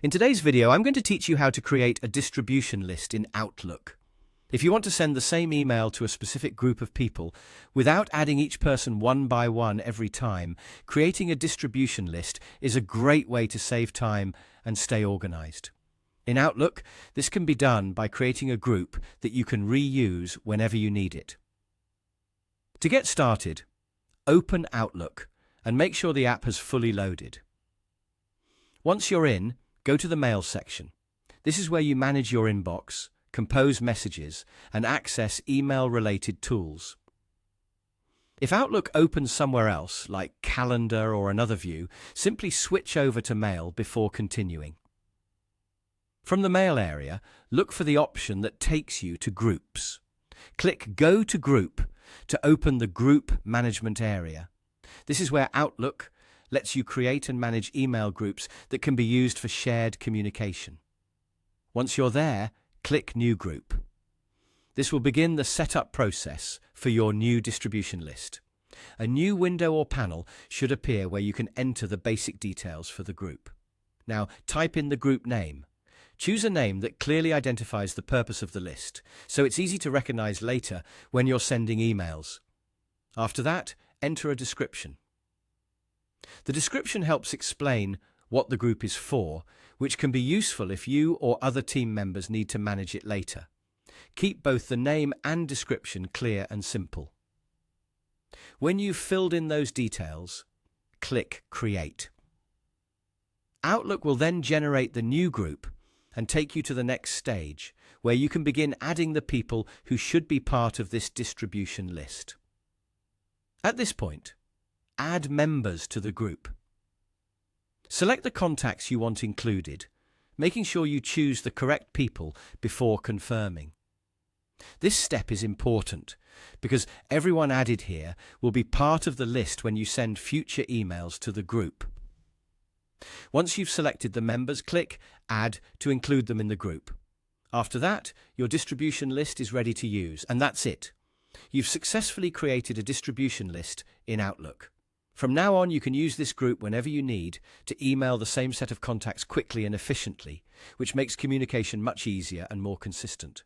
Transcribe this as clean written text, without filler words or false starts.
In today's video, I'm going to teach you how to create a distribution list in Outlook. If you want to send the same email to a specific group of people without adding each person one by one every time, creating a distribution list is a great way to save time and stay organized. In Outlook, this can be done by creating a group that you can reuse whenever you need it. To get started, open Outlook and make sure the app has fully loaded. Once you're in, go to the Mail section. This is where you manage your inbox, compose messages, and access email-related tools. If Outlook opens somewhere else, like Calendar or another view, simply switch over to Mail before continuing. From the Mail area, look for the option that takes you to Groups. Click Go to Group to open the Group Management area. This is where Outlook lets you create and manage email groups that can be used for shared communication. Once you're there, click New Group. This will begin the setup process for your new distribution list. A new window or panel should appear where you can enter the basic details for the group. Now, type in the group name. Choose a name that clearly identifies the purpose of the list, so it's easy to recognize later when you're sending emails. After that, enter a description. The description helps explain what the group is for, which can be useful if you or other team members need to manage it later. Keep both the name and description clear and simple. When you've filled in those details, click Create. Outlook will then generate the new group and take you to the next stage, where you can begin adding the people who should be part of this distribution list. At this point, add members to the group. Select the contacts you want included, making sure you choose the correct people before confirming. This step is important because everyone added here will be part of the list when you send future emails to the group. Once you've selected the members, click Add to include them in the group. After that, your distribution list is ready to use, and that's it. You've successfully created a distribution list in Outlook. From now on, you can use this group whenever you need to email the same set of contacts quickly and efficiently, which makes communication much easier and more consistent.